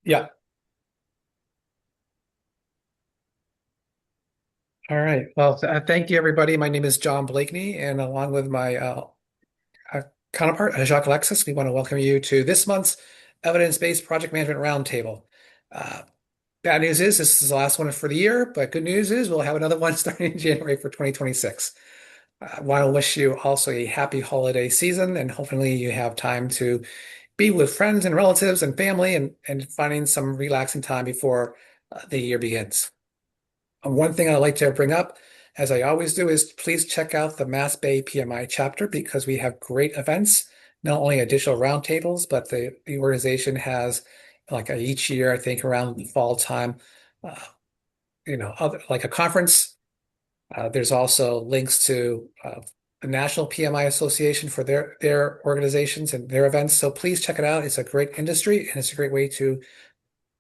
Yeah. All right. Well, thank you, everybody. My name is John Blakeney, and along with my uh, counterpart, Jacques Alexis, we want to welcome you to this month's Evidence-Based Project Management Roundtable. Uh, Bad news is this is the last one for the year, but good news is we'll have another one starting in January for 2026. I want to wish you also a happy holiday season, and hopefully you have time to be with friends and relatives and family and finding some relaxing time before the year begins. One thing I'd like to bring up, as I always do, is please check out the Mass Bay PMI chapter because we have great events, not only additional roundtables, but the organization has like each year, I think around the fall time, uh, like a conference. There's also links to the National PMI Association for their organizations and their events. So please check it out. It's a great industry and it's a great way to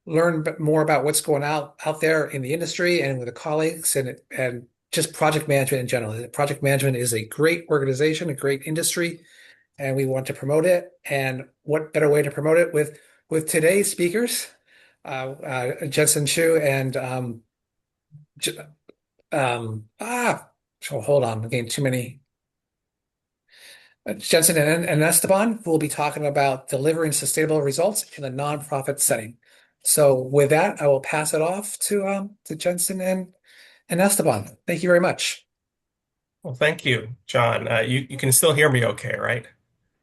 learn more about what's going out there in the industry and with the colleagues and just project management in general. Project management is a great organization, a great industry, and we want to promote it. And what better way to promote it with today's speakers, Jensen Chiu and J- so hold on, I'm getting too many. Jensen and Esteban, who will be talking about delivering sustainable results in a nonprofit setting. So with that, I will pass it off to Jensen and Esteban. Thank you very much. Well, thank you, John. You can still hear me okay, right?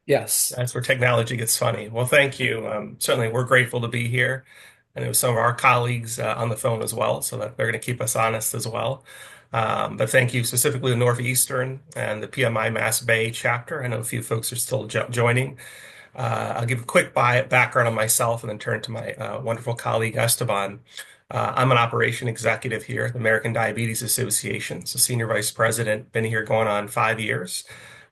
Yes. That's where technology gets funny. Well, thank you. Certainly, we're grateful to be here. I know some of our colleagues on the phone as well, so that they're going to keep us honest as well. But thank you specifically to Northeastern and the PMI Mass Bay chapter. I know a few folks are still joining. I'll give a quick background on myself and then turn to my wonderful colleague Esteban. I'm an operation executive here at the American Diabetes Association, so senior vice president, been here going on 5 years.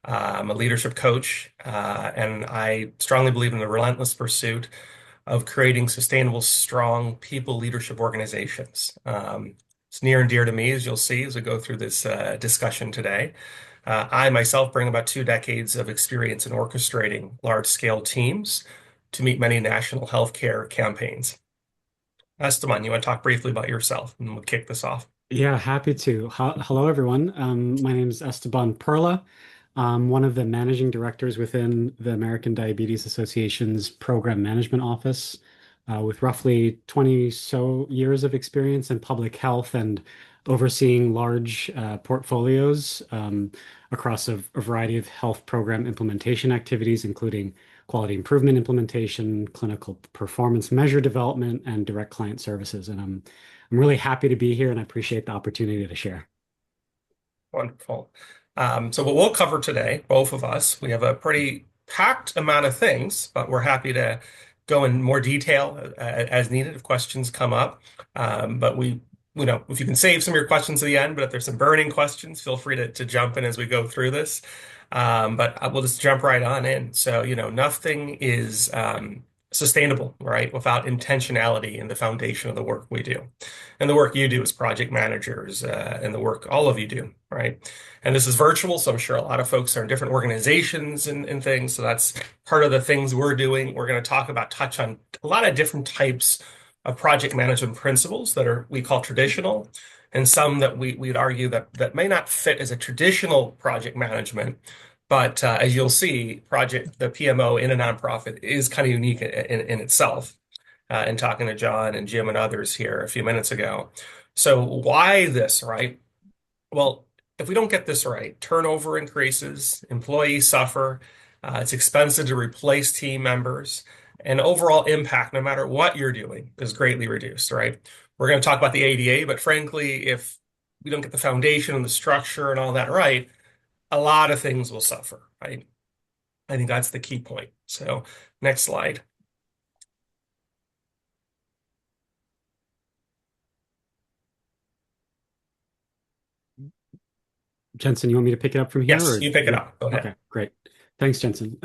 I'm a leadership coach, and I strongly believe in the relentless pursuit of creating sustainable, strong people leadership organizations. It's near and dear to me, as you'll see as we go through this discussion today. I myself bring about 2 decades of experience in orchestrating large-scale teams to meet many national healthcare campaigns. Esteban, you want to talk briefly about yourself, and we'll kick this off. Yeah, happy to. Hello, everyone. My name is Esteban Perla. I'm one of the managing directors within the American Diabetes Association's Program Management Office, with roughly 20 so years of experience in public health and overseeing large portfolios across a variety of health program implementation activities, including quality improvement implementation, clinical performance measure development, and direct client services. And I'm really happy to be here and I appreciate the opportunity to share. Wonderful. So what we'll cover today, both of us, we have a pretty packed amount of things, but we're happy to go in more detail as needed if questions come up. But if you can save some of your questions to the end, but if there's some burning questions, feel free to jump in as we go through this. But we'll just jump right on in. So, nothing is sustainable, right, without intentionality in the foundation of the work we do. And the work you do as project managers, and the work all of you do, right? And this is virtual, so I'm sure a lot of folks are in different organizations and things. So that's part of the things we're doing. We're going to touch on a lot of different types of project management principles that we call traditional, and some that we'd argue that may not fit as a traditional project management. But as you'll see, the PMO in a nonprofit is kind of unique in itself. And talking to John and Jim and others here a few minutes ago. So why this, right? Well, if we don't get this right, turnover increases, employees suffer, it's expensive to replace team members, and overall impact, no matter what you're doing, is greatly reduced, right? We're going to talk about the ADA, but frankly, if we don't get the foundation and the structure and all that right, a lot of things will suffer, right? I think that's the key point. So, next slide. Jensen, you want me to pick it up from here Yes, or you pick it you? up. Go ahead. Okay, great. Thanks, Jensen.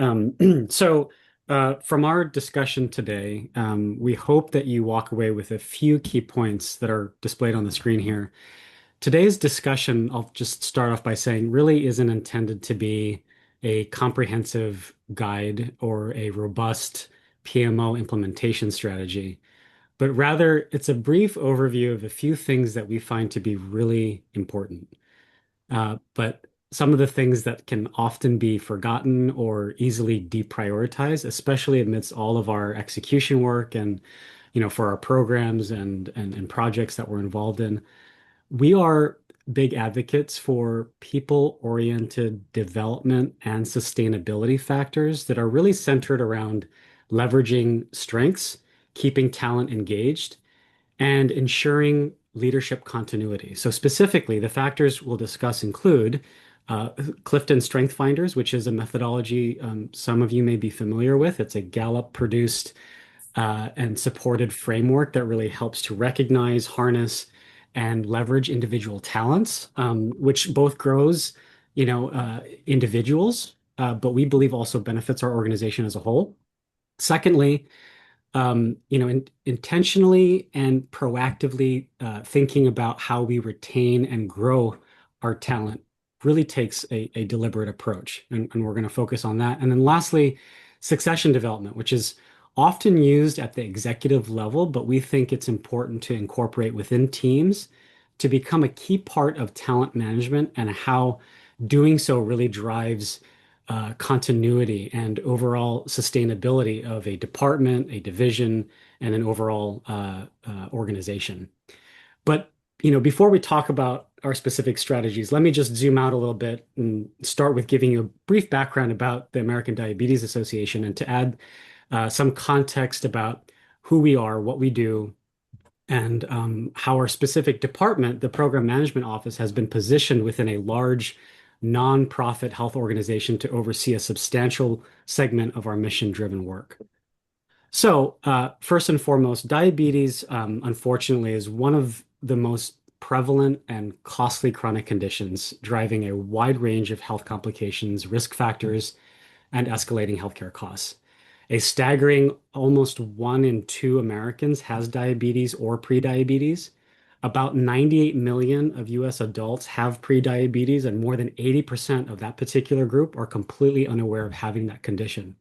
From our discussion today, we hope that you walk away with a few key points that are displayed on the screen here. Today's discussion, I'll just start off by saying, really isn't intended to be a comprehensive guide or a robust PMO implementation strategy. but rather it's a brief overview of a few things that we find to be really important. But some of the things that can often be forgotten or easily deprioritized, especially amidst all of our execution work and, for our programs and projects that we're involved in. We are big advocates for people-oriented development and sustainability factors that are really centered around leveraging strengths, keeping talent engaged, and ensuring leadership continuity. So specifically, the factors we'll discuss include Clifton Strength Finders, which is a methodology some of you may be familiar with. It's a Gallup produced and supported framework that really helps to recognize, harness, and leverage individual talents, which both grows, individuals, but we believe also benefits our organization as a whole. Secondly, intentionally and proactively thinking about how we retain and grow our talent really takes a deliberate approach, and we're going to focus on that. And then lastly, succession development, which is often used at the executive level, but we think it's important to incorporate within teams to become a key part of talent management and how doing so really drives continuity and overall sustainability of a department, a division, and an overall organization. But before we talk about our specific strategies, let me just zoom out a little bit and start with giving you a brief background about the American Diabetes Association and to add some context about who we are, what we do, and how our specific department, the Program Management Office, has been positioned within a large nonprofit health organization to oversee a substantial segment of our mission-driven work. So, first and foremost, diabetes, unfortunately, is one of the most prevalent and costly chronic conditions, driving a wide range of health complications, risk factors, and escalating healthcare costs. A staggering almost 1 in 2 Americans has diabetes or prediabetes. About 98 million of US adults have prediabetes, and more than 80% of that particular group are completely unaware of having that condition.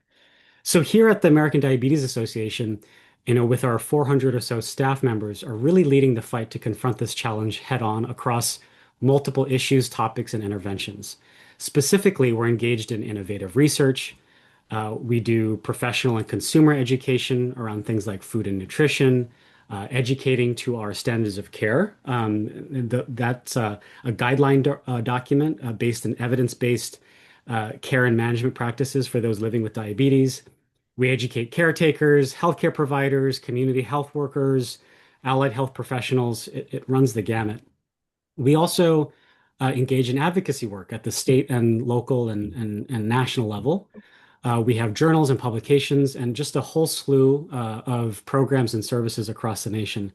So here at the American Diabetes Association, with our 400 or so staff members, are really leading the fight to confront this challenge head on across multiple issues, topics, and interventions. Specifically, we're engaged in innovative research. We do professional and consumer education around things like food and nutrition, educating to our standards of care. That's a guideline document based in evidence-based care and management practices for those living with diabetes. We educate caretakers, healthcare providers, community health workers, allied health professionals. It runs the gamut. We also engage in advocacy work at the state and local and national level. We have journals and publications and just a whole slew of programs and services across the nation.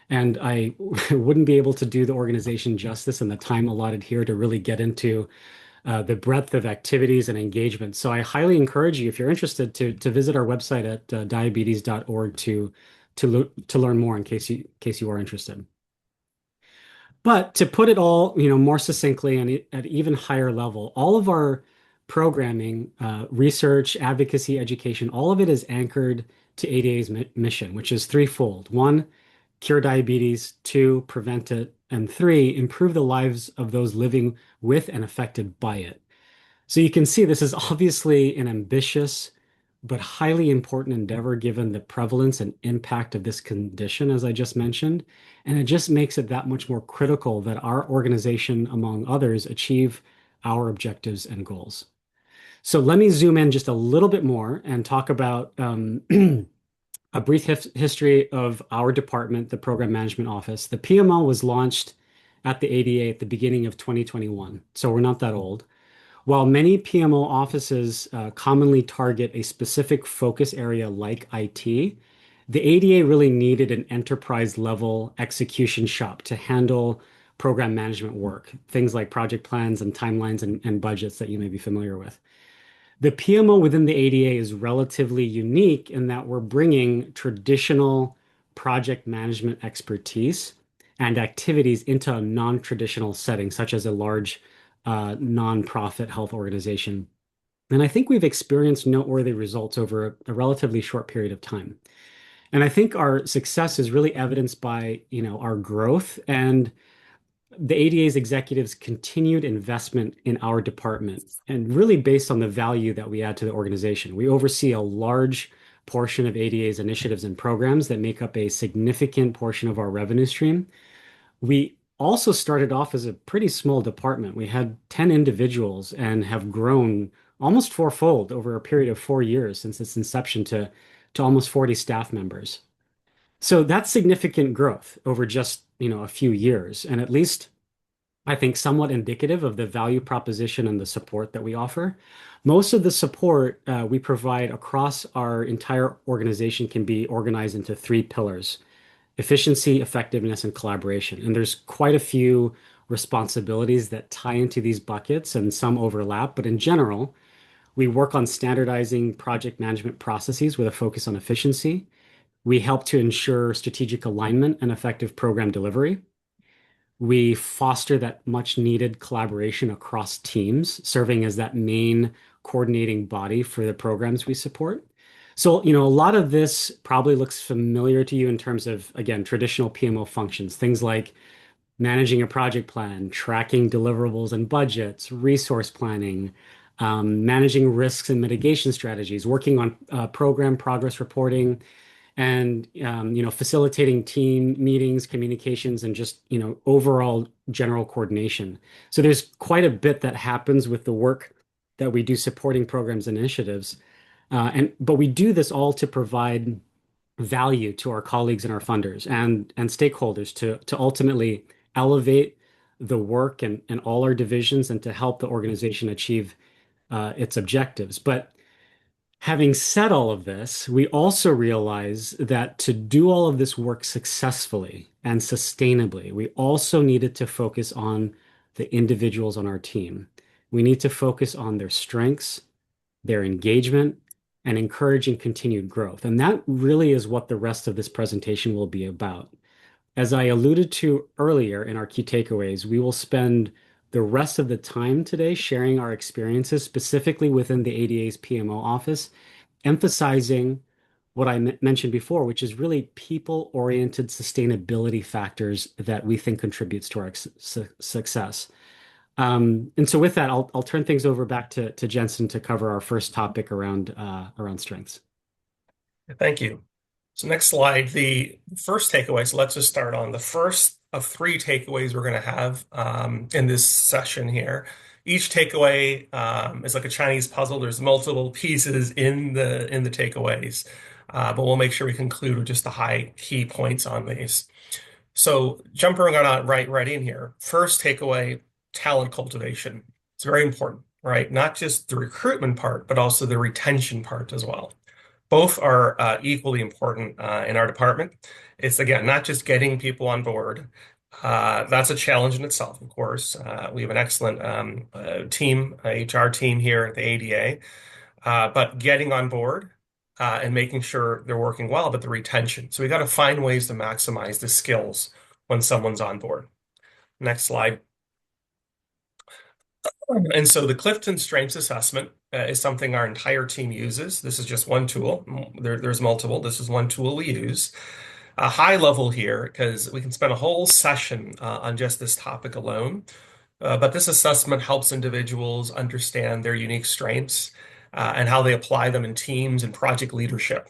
And I wouldn't be able to do the organization justice in the time allotted here to really get into the breadth of activities and engagement. So I highly encourage you, if you're interested, to visit our website at diabetes.org to learn more in case you are interested. But to put it all, more succinctly and at even higher level, all of our programming, research, advocacy, education, all of it is anchored to ADA's mission, which is threefold. One, cure diabetes. Two, prevent it. And three, improve the lives of those living with and affected by it. So you can see this is obviously an ambitious but highly important endeavor given the prevalence and impact of this condition, as I just mentioned. And it just makes it that much more critical that our organization, among others, achieve our objectives and goals. So let me zoom in just a little bit more and talk about a brief history of our department, the Program Management Office. The PMO was launched at the ADA at the beginning of 2021, so we're not that old. While many PMO offices commonly target a specific focus area like IT, the ADA really needed an enterprise level execution shop to handle program management work, things like project plans and timelines and budgets that you may be familiar with. The PMO within the ADA is relatively unique in that we're bringing traditional project management expertise and activities into a non-traditional setting, such as a large nonprofit health organization. And I think we've experienced noteworthy results over a relatively short period of time. And I think our success is really evidenced by, our growth and the ADA's executives' continued investment in our department, and really based on the value that we add to the organization. We oversee a large portion of ADA's initiatives and programs that make up a significant portion of our revenue stream. We also started off as a pretty small department. We had 10 individuals and have grown almost fourfold over a period of 4 years since its inception to almost 40 staff members. So that's significant growth over just, a few years, and at least I think somewhat indicative of the value proposition and the support that we offer. Most of the support we provide across our entire organization can be organized into three pillars: efficiency, effectiveness, and collaboration. And there's quite a few responsibilities that tie into these buckets and some overlap. But in general, we work on standardizing project management processes with a focus on efficiency. We help to ensure strategic alignment and effective program delivery. We foster that much needed collaboration across teams, serving as that main coordinating body for the programs we support. So, a lot of this probably looks familiar to you in terms of, again, traditional PMO functions, things like managing a project plan, tracking deliverables and budgets, resource planning, managing risks and mitigation strategies, working on program progress reporting, and facilitating team meetings, communications, and just overall general coordination. So there's quite a bit that happens with the work that we do supporting programs and initiatives, but we do this all to provide value to our colleagues and our funders and stakeholders to ultimately elevate the work and all our divisions and to help the organization achieve its objectives. But having said all of this, we also realize that to do all of this work successfully and sustainably, we also needed to focus on the individuals on our team. We need to focus on their strengths, their engagement, and encouraging continued growth. And that really is what the rest of this presentation will be about. As I alluded to earlier in our key takeaways, we will spend the rest of the time today sharing our experiences specifically within the ADA's PMO office, emphasizing what I mentioned before, which is really people-oriented sustainability factors that we think contributes to our success. And so with that, I'll turn things over back to Jensen to cover our first topic around strengths. Thank you. So next slide, the first takeaway. So let's just start on the first of three takeaways we're going to have in this session here. Each takeaway is like a Chinese puzzle. There's multiple pieces in the takeaways, but we'll make sure we conclude with just the high key points on these. So jumping on right in here. First takeaway, talent cultivation. It's very important, right? Not just the recruitment part, but also the retention part as well. Both are equally important in our department. It's, again, not just getting people on board. That's a challenge in itself, of course. We have an excellent team, HR team here at the ADA, but getting on board and making sure they're working well, but the retention. So we got to find ways to maximize the skills when someone's on board. Next slide. And so the Clifton Strengths Assessment is something our entire team uses. This is just one tool. There's multiple. This is one tool we use. A high level here, because we can spend a whole session on just this topic alone. But this assessment helps individuals understand their unique strengths and how they apply them in teams and project leadership.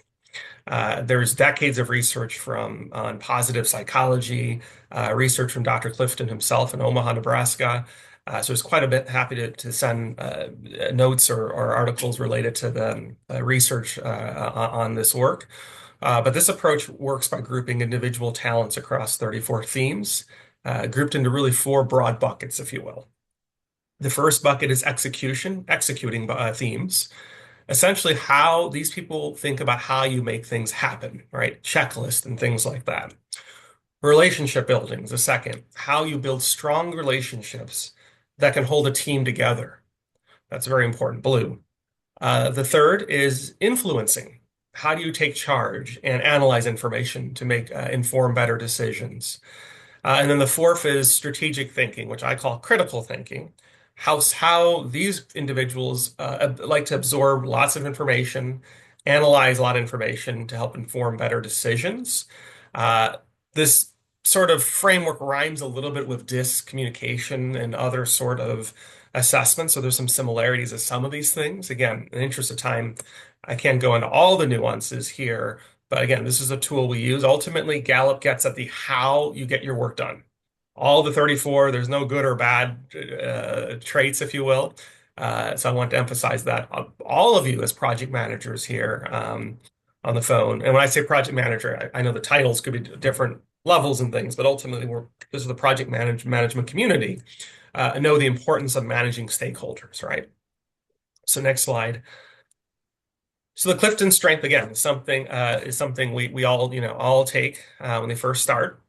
There's decades of research on positive psychology, research from Dr. Clifton himself in Omaha, Nebraska. So it's quite a bit. Happy to send notes or articles related to the research on this work. But this approach works by grouping individual talents across 34 themes, grouped into really four broad buckets, if you will. The first bucket is executing themes. Essentially, how these people think about how you make things happen, right? Checklist and things like that. Relationship building is the second, how you build strong relationships that can hold a team together. That's very important, blue. The third is influencing. How do you take charge and analyze information to make inform better decisions? And then the fourth is strategic thinking, which I call critical thinking. How these individuals like to absorb lots of information analyze a lot of information to help inform better decisions. This sort of framework rhymes a little bit with DISC communication and other sort of assessments. So there's some similarities of some of these things. Again, in the interest of time, I can't go into all the nuances here, but again, this is a tool we use. Ultimately, Gallup gets at the how you get your work done. All the 34, there's no good or bad traits, if you will. So I want to emphasize that all of you as project managers here on the phone. And when I say project manager, I know the titles could be different levels and things, but ultimately this is the project management community. Know the importance of managing stakeholders, right? So next slide. So the Clifton strength again is something we all take when they first start.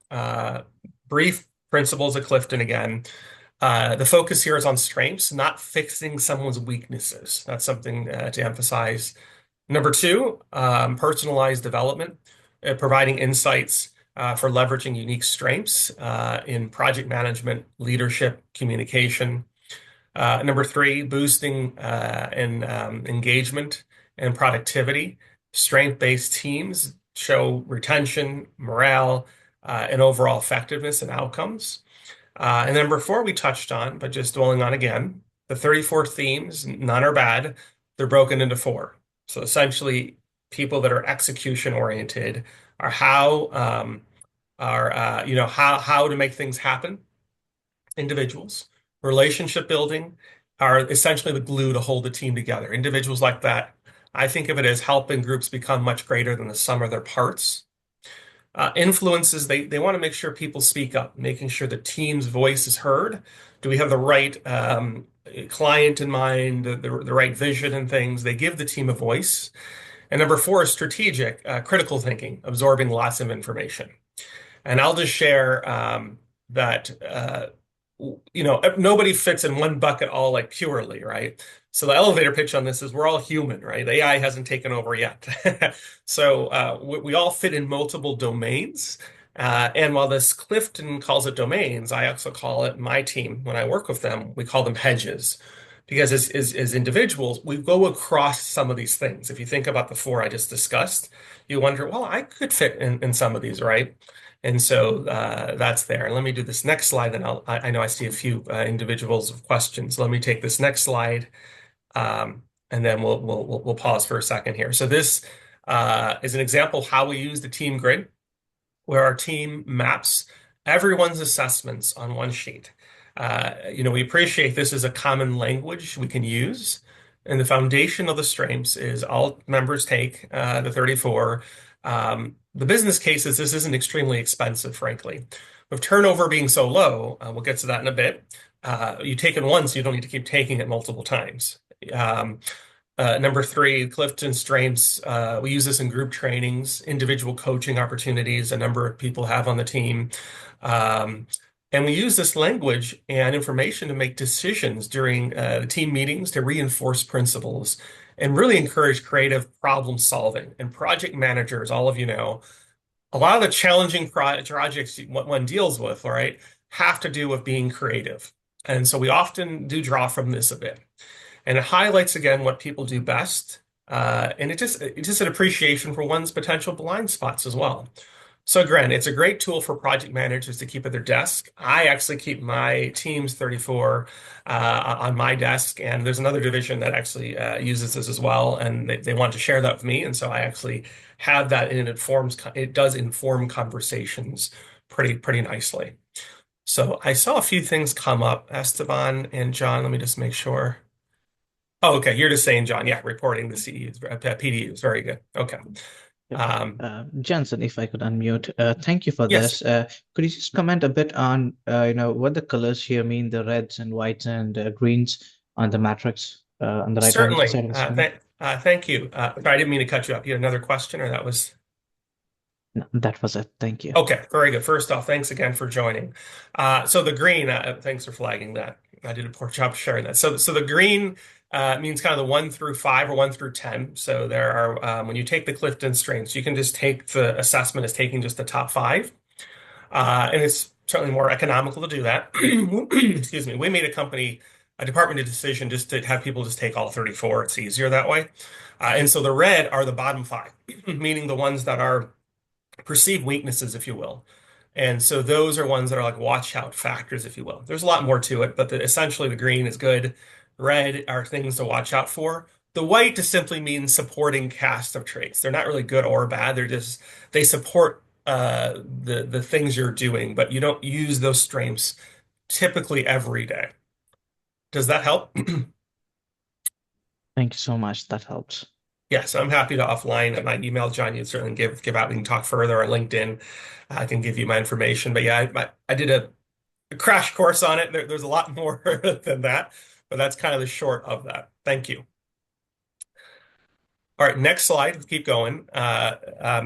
Brief principles of Clifton again. The focus here is on strengths, not fixing someone's weaknesses. That's something to emphasize. Number two, personalized development, providing insights for leveraging unique strengths in project management, leadership, communication. Number three, boosting engagement and productivity. Strength-based teams show retention, morale, and overall effectiveness and outcomes. And number four, we touched on, but just dwelling on again, the 34 themes, none are bad. They're broken into four. So essentially, people that are execution oriented are how to make things happen. Individuals, relationship building are essentially the glue to hold the team together. Individuals like that, I think of it as helping groups become much greater than the sum of their parts. Influences, they want to make sure people speak up, making sure the team's voice is heard. Do we have the right client in mind, the right vision and things? They give the team a voice. And number four is strategic, critical thinking, absorbing lots of information. And I'll just share that nobody fits in one bucket all like purely, right? So the elevator pitch on this is we're all human, right? AI hasn't taken over yet. So we all fit in multiple domains. And while this Clifton calls it domains, I also call it my team. When I work with them, we call them hedges. Because as individuals, we go across some of these things. If you think about the four I just discussed, you wonder, well, I could fit in some of these, right? And so that's there. Let me do this next slide, and I know I see a few individuals with questions. Let me take this next slide, and then we'll pause for a second here. So this is an example of how we use the team grid, where our team maps everyone's assessments on one sheet. We appreciate this is a common language we can use. And the foundation of the strengths is all members take the 34. The business case is this isn't extremely expensive, frankly. With turnover being so low, we'll get to that in a bit. You take it once, you don't need to keep taking it multiple times. Number three, Clifton strengths. We use this in group trainings, individual coaching opportunities a number of people have on the team. And we use this language and information to make decisions during the team meetings to reinforce principles and really encourage creative problem solving. And project managers, all of you know, a lot of the challenging projects one deals with, all right, have to do with being creative. And so we often do draw from this a bit. And it highlights again what people do best. And it's just an appreciation for one's potential blind spots as well. So again, it's a great tool for project managers to keep at their desk. I actually keep my team's 34 on my desk, and there's another division that actually uses this as well, and they want to share that with me, and so I actually have that, and it does inform conversations pretty nicely. So I saw a few things come up, Esteban and John. Let me just make sure. Oh, okay. You're just saying, John. Yeah, reporting the CEUs, PDUs. Very good. Okay. Jensen, if I could unmute, thank you for Yes. this. Could you just comment a bit on, what the colors here mean, the reds and whites and greens on the matrix on the right hand Certainly. side of the screen? Thank you. I didn't mean to cut you up. You had another question, or that was? No, that was it. Thank you. Okay, very good. First off, thanks again for joining. So the green, thanks for flagging that. I did a poor job sharing that. So the green means kind of the 1 through 5 or 1 through 10. So there are, when you take the Clifton strengths, you can just take the assessment as taking just the top 5. And it's certainly more economical to do that. Excuse me. We made a a department decision just to have people just take all 34. It's easier that way. And so the red are the bottom five, meaning the ones that are perceived weaknesses, if you will. And so those are ones that are like watch out factors, if you will. There's a lot more to it, but essentially the green is good. Red are things to watch out for. The white just simply means supporting cast of traits. They're not really good or bad. They support the things you're doing, but you don't use those strengths typically every day. Does that help? Thank you so much. That helps. Yeah, so I'm happy to offline at my email, John. You certainly give out. We can talk further on LinkedIn. I can give you my information. But yeah, I did a crash course on it. There's a lot more than that, but that's kind of the short of that. Thank you. All right, next slide. Let's keep going.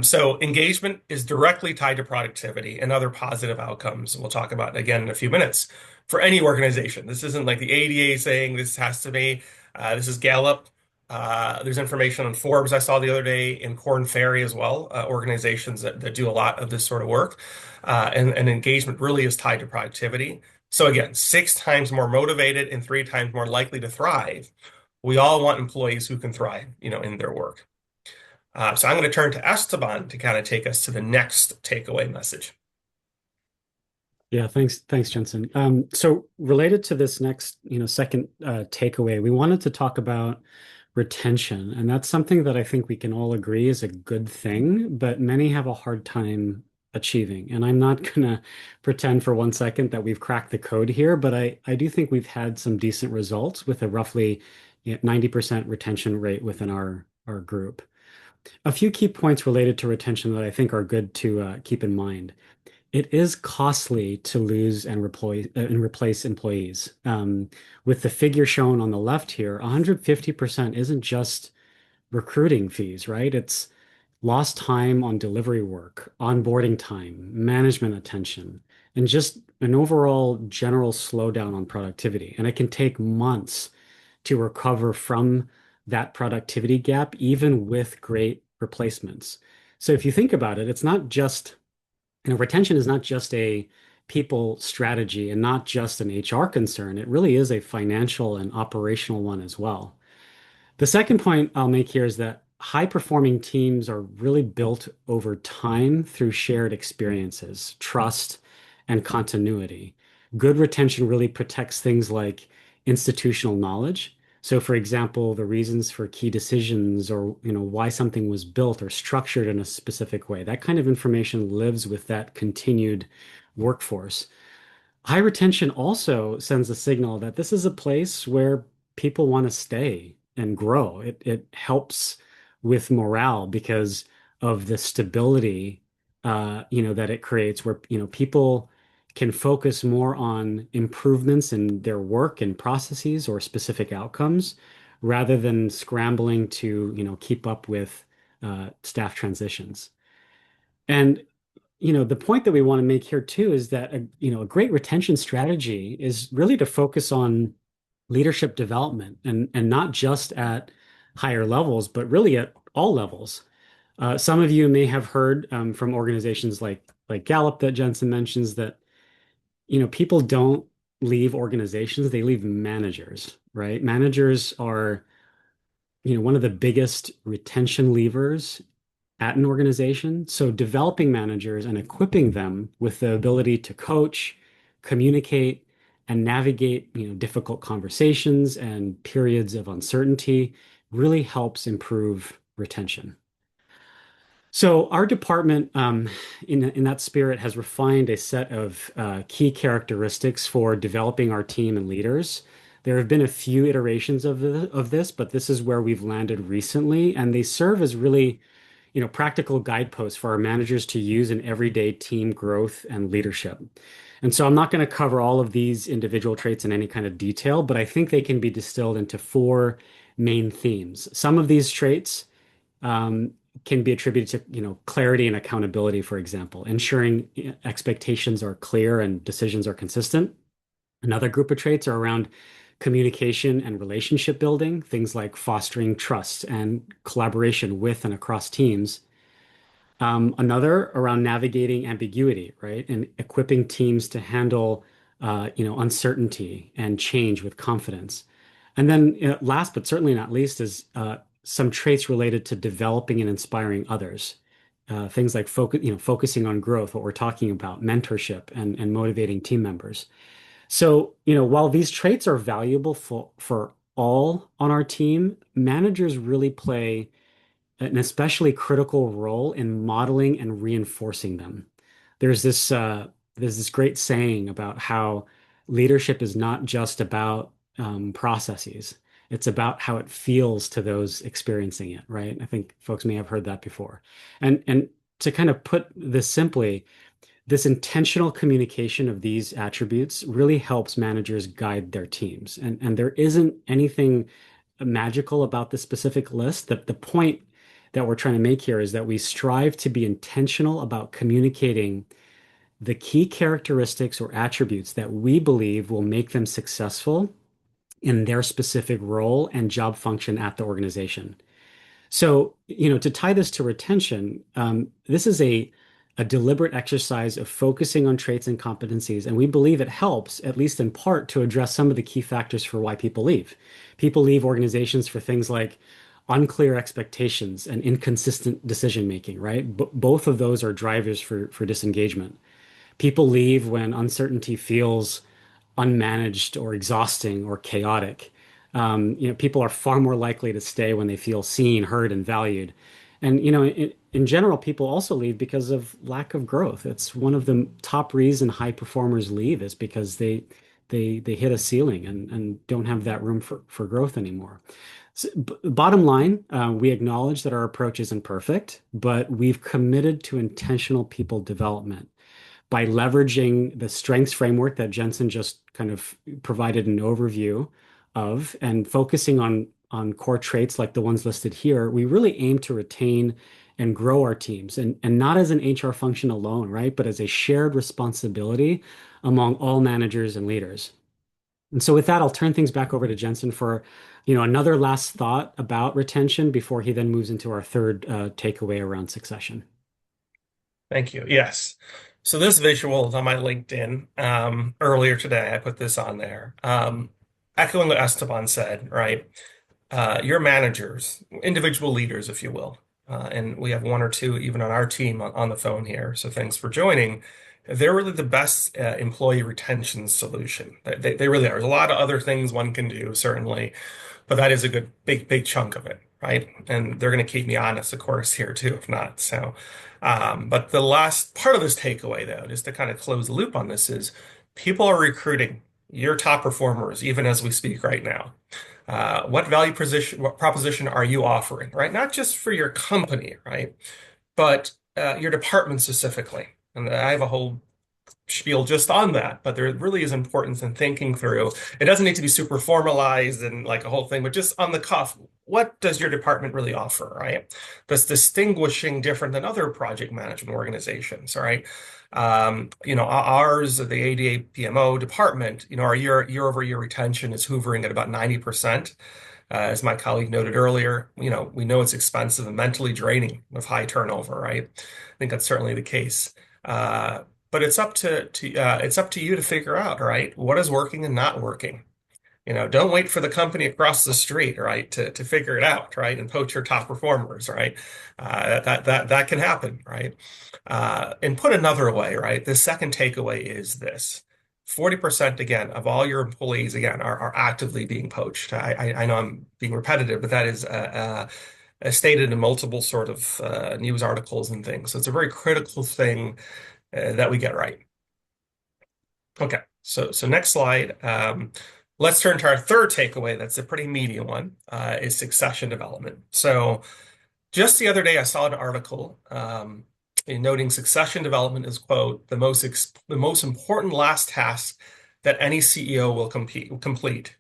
So engagement is directly tied to productivity and other positive outcomes. We'll talk about it again in a few minutes for any organization. This isn't like the ADA saying this has to be. This is Gallup. There's information on Forbes I saw the other day, in Korn Ferry as well, organizations that do a lot of this sort of work. And engagement really is tied to productivity. So again, 6 times more motivated and 3 times more likely to thrive. We all want employees who can thrive, in their work. So I'm going to turn to Esteban to kind of take us to the next takeaway message. Yeah, thanks, Jensen. So related to this next, second takeaway, we wanted to talk about retention, and that's something that I think we can all agree is a good thing, but many have a hard time achieving. And I'm not gonna pretend for 1 second that we've cracked the code here, but I do think we've had some decent results with a roughly 90% retention rate within our group. A few key points related to retention that I think are good to keep in mind. It is costly to lose and replace employees. With the figure shown on the left here, 150% isn't just recruiting fees, right? It's lost time on delivery work, onboarding time, management attention, and just an overall general slowdown on productivity. And it can take months to recover from that productivity gap, even with great replacements. So if you think about it, it's not just retention is not just a people strategy and not just an HR concern. It really is a financial and operational one as well. The second point I'll make here is that high-performing teams are really built over time through shared experiences, trust, and continuity. Good retention really protects things like institutional knowledge. So, for example, the reasons for key decisions or, why something was built or structured in a specific way. That kind of information lives with that continued workforce. High retention also sends a signal that this is a place where people want to stay and grow. It helps with morale because of the stability, that it creates, where people can focus more on improvements in their work and processes or specific outcomes, rather than scrambling to keep up with staff transitions. And the point that we want to make here too is that a great retention strategy is really to focus on leadership development and not just at higher levels, but really at all levels. Some of you may have heard from organizations like Gallup that Jensen mentions that people don't leave organizations, they leave managers, right? Managers are one of the biggest retention levers at an organization. So developing managers and equipping them with the ability to coach, communicate, and navigate, difficult conversations and periods of uncertainty really helps improve retention. So our department, in that spirit, has refined a set of key characteristics for developing our team and leaders. There have been a few iterations of this, but this is where we've landed recently, and they serve as really practical guideposts for our managers to use in everyday team growth and leadership. And so I'm not going to cover all of these individual traits in any kind of detail, but I think they can be distilled into 4 main themes. Some of these traits can be attributed to, clarity and accountability, for example, ensuring expectations are clear and decisions are consistent. Another group of traits are around communication and relationship building, things like fostering trust and collaboration with and across teams. Another around navigating ambiguity, right? And equipping teams to handle uncertainty and change with confidence. And then, last but certainly not least, is some traits related to developing and inspiring others. Things like focusing on growth, what we're talking about, mentorship, and motivating team members. So, while these traits are valuable for all on our team, managers really play an especially critical role in modeling and reinforcing them. There's this there's this great saying about how leadership is not just about processes. It's about how it feels to those experiencing it, right? I think folks may have heard that before. And to kind of put this simply, this intentional communication of these attributes really helps managers guide their teams. And there isn't anything magical about this specific list. The point that we're trying to make here is that we strive to be intentional about communicating the key characteristics or attributes that we believe will make them successful in their specific role and job function at the organization. So, to tie this to retention, this is a deliberate exercise of focusing on traits and competencies. And we believe it helps, at least in part, to address some of the key factors for why people leave. People leave organizations for things like unclear expectations and inconsistent decision making, right? Both of those are drivers for disengagement. People leave when uncertainty feels unmanaged or exhausting or chaotic. People are far more likely to stay when they feel seen, heard, and valued. And in general, people also leave because of lack of growth. It's one of the top reason high performers leave is because they hit a ceiling and don't have that room for growth anymore. So, bottom line, we acknowledge that our approach isn't perfect, but we've committed to intentional people development by leveraging the strengths framework that Jensen just kind of provided an overview of and focusing on core traits like the ones listed here. We really aim to retain and grow our teams and not as an HR function alone, right? But as a shared responsibility among all managers and leaders. And so with that, I'll turn things back over to Jensen for, another last thought about retention before he then moves into our third takeaway around succession. Thank you. Yes. So this visual is on my LinkedIn. Earlier today, I put this on there. Echoing what Esteban said, right? Your managers, individual leaders, if you will, and we have one or two even on our team on the phone here. So thanks for joining. They're really the best employee retention solution. They really are. There's a lot of other things one can do, certainly, but that is a good, big chunk of it, right? And they're going to keep me honest, of course, here too, if not. So, but the last part of this takeaway, though, just to kind of close the loop on this, is people are recruiting your top performers, even as we speak right now. What proposition are you offering, right? Not just for your company, right? But your department specifically. And I have a whole spiel just on that, but there really is importance in thinking through. It doesn't need to be super formalized and like a whole thing, but just on the cuff, what does your department really offer, right? That's distinguishing different than other project management organizations, right? Ours, the ADA PMO department, our year-over-year retention is hovering at about 90%. As my colleague noted earlier, we know it's expensive and mentally draining with high turnover, right? I think that's certainly the case. But it's up to you to figure out, right? What is working and not working. Don't wait for the company across the street, right, to figure it out, right, and poach your top performers, right? That can happen, right? And put another way, right? The second takeaway is this: 40% again of all your employees again are actively being poached. I know I'm being repetitive, but that is stated in multiple sort of news articles and things. So it's a very critical thing that we get right. Okay, so next slide. Let's turn to our third takeaway. That's a pretty meaty one, is succession development. So just the other day, I saw an article noting succession development is, quote, the most important last task that any CEO will complete.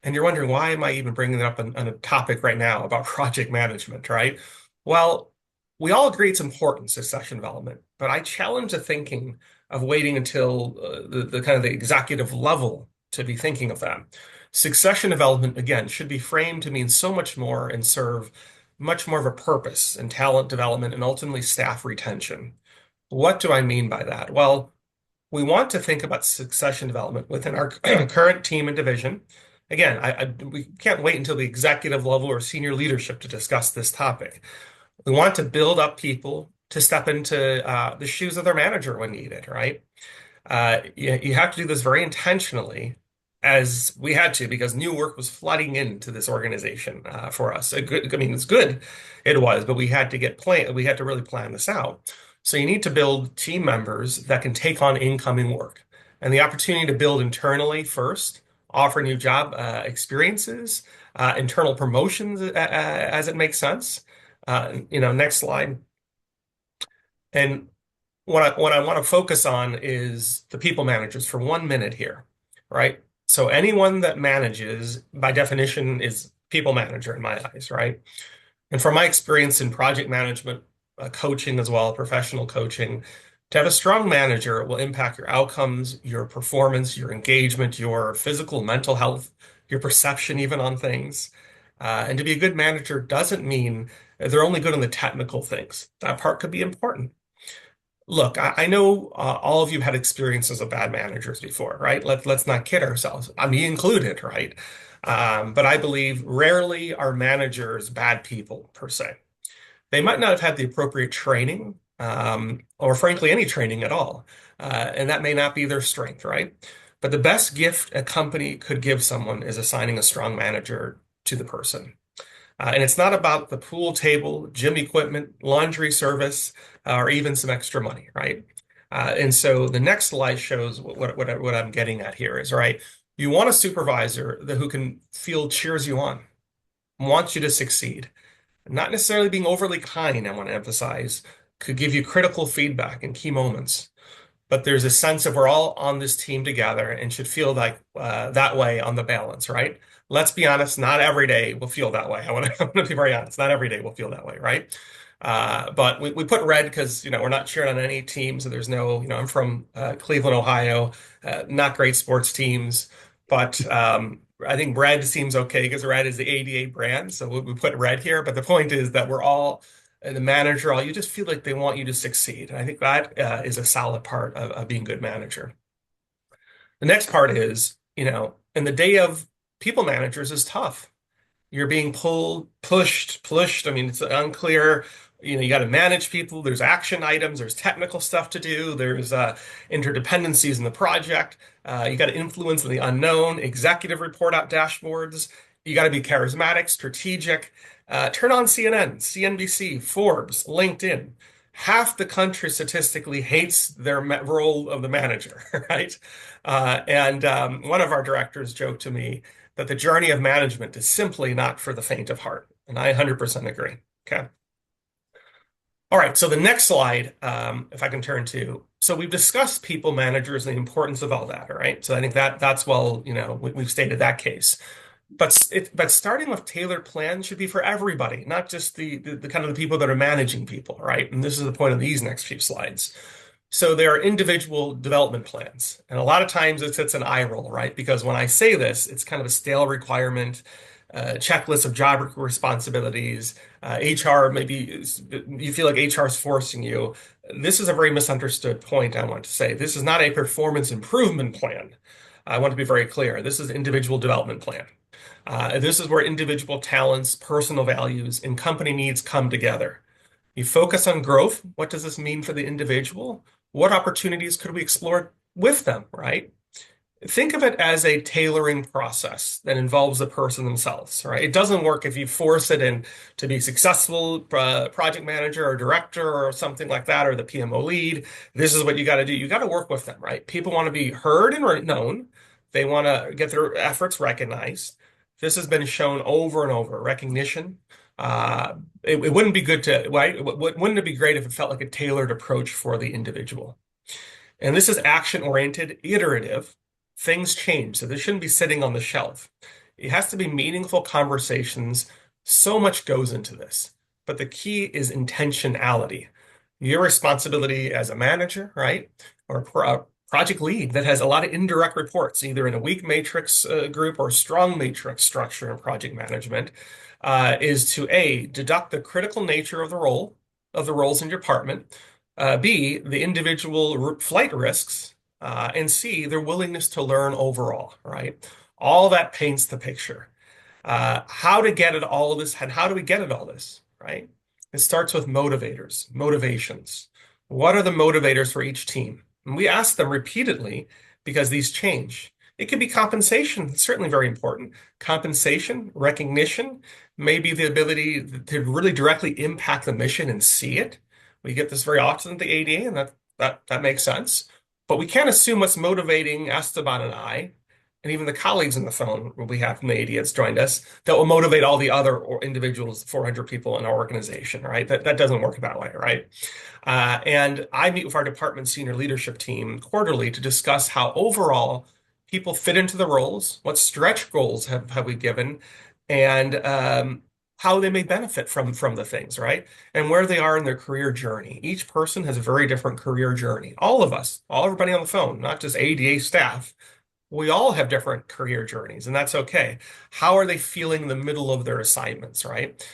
And you're wondering, why am I even bringing it up on a topic right now about project management, right? Well, we all agree it's important, succession development, but I challenge the thinking of waiting until the kind of the executive level to be thinking of that. Succession development, again, should be framed to mean so much more and serve much more of a purpose in talent development and ultimately staff retention. What do I mean by that? Well, we want to think about succession development within our current team and division. Again, we can't wait until the executive level or senior leadership to discuss this topic. We want to build up people to step into the shoes of their manager when needed, right? You have to do this very intentionally, as we had to, because new work was flooding into this organization for us. I mean, it's good, it was, but we had to we had to really plan this out. So you need to build team members that can take on incoming work, and the opportunity to build internally first, offer new job experiences, internal promotions as it makes sense. Next slide. And what I want to focus on is the people managers for 1 minute here, right? So anyone that manages, by definition, is people manager in my eyes, right? And from my experience in project management, coaching as well, professional coaching, to have a strong manager will impact your outcomes, your performance, your engagement, your physical, mental health, your perception even on things. And to be a good manager doesn't mean they're only good on the technical things. That part could be important. Look, I know all of you had experiences of bad managers before, right? Let's not kid ourselves. Me included, right? But I believe rarely are managers bad people per se. They might not have had the appropriate training, or frankly, any training at all. And that may not be their strength, right? But the best gift a company could give someone is assigning a strong manager to the person. And it's not about the pool table, gym equipment, laundry service, or even some extra money, right? And so the next slide shows what I'm getting at here is, right, you want a supervisor who can feel cheers you on, wants you to succeed. Not necessarily being overly kind, I want to emphasize, could give you critical feedback in key moments. But there's a sense of we're all on this team together and should feel like that way on the balance, right? Let's be honest, not every day will feel that way. I want to be very honest. Not every day will feel that way, right? But we put red because we're not cheering on any teams. So there's no, I'm from Cleveland, Ohio, not great sports teams, but I think red seems okay because red is the ADA brand. So we put red here. But the point is that we're all the manager, all you just feel like they want you to succeed. And I think that is a solid part of being a good manager. The next part is, in the day of people managers is tough. You're being pulled, pushed. I mean, it's unclear. You got to manage people. There's action items. There's technical stuff to do. There's interdependencies in the project. You got to influence the unknown, executive report out dashboards. You got to be charismatic, strategic. Turn on CNN, CNBC, Forbes, LinkedIn. Half the country statistically hates their role of the manager, right? And one of our directors joked to me that the journey of management is simply not for the faint of heart. And I 100% agree. Okay. All right. So the next slide, if I can turn to, so we've discussed people managers and the importance of all that. All right. So I think that's well, we've stated that case. But starting with tailored plans should be for everybody, not just the kind of the people that are managing people, right? And this is the point of these next few slides. So there are individual development plans, and a lot of times it's an eye roll, right? Because when I say this, it's kind of a stale requirement, checklist of job responsibilities. HR, maybe you feel like HR is forcing you. This is a very misunderstood point, I want to say. This is not a performance improvement plan. I want to be very clear. This is an individual development plan. This is where individual talents, personal values, and company needs come together. You focus on growth. What does this mean for the individual? What opportunities could we explore with them, right? Think of it as a tailoring process that involves the person themselves, right? It doesn't work if you force it in to be successful project manager or director or something like that, or the PMO lead. This is what you got to do. You got to work with them, right? People want to be heard and known. They want to get their efforts recognized. This has been shown over and over, recognition. It wouldn't be good to, right? Wouldn't it be great if it felt like a tailored approach for the individual? And this is action-oriented, iterative. Things change, so this shouldn't be sitting on the shelf. It has to be meaningful conversations. So much goes into this, but the key is intentionality. Your responsibility as a manager, right? Or a project lead that has a lot of indirect reports, either in a weak matrix group or strong matrix structure in project management, is to A, deduct the critical nature of the roles in your department, B, the individual flight risks and C, their willingness to learn overall, right? All that paints the picture. How to get at all of this, and how do we get at all this, right? It starts with motivators, motivations. What are the motivators for each team? And we ask them repeatedly because these change. It could be compensation, it's certainly very important. Compensation, recognition, maybe the ability to really directly impact the mission and see it. We get this very often at the ADA, and that makes sense. But we can't assume what's motivating Esteban and I, and even the colleagues on the phone we have from the AD that's joined us, that will motivate all the other individuals, 400 people in our organization, right? That doesn't work that way, right? And I meet with our department senior leadership team quarterly to discuss how overall people fit into the roles, what stretch goals have we given, and how they may benefit from the things, right? And where they are in their career journey. Each person has a very different career journey. All of us, everybody on the phone, not just ADA staff. We all have different career journeys, and that's okay. How are they feeling in the middle of their assignments, right?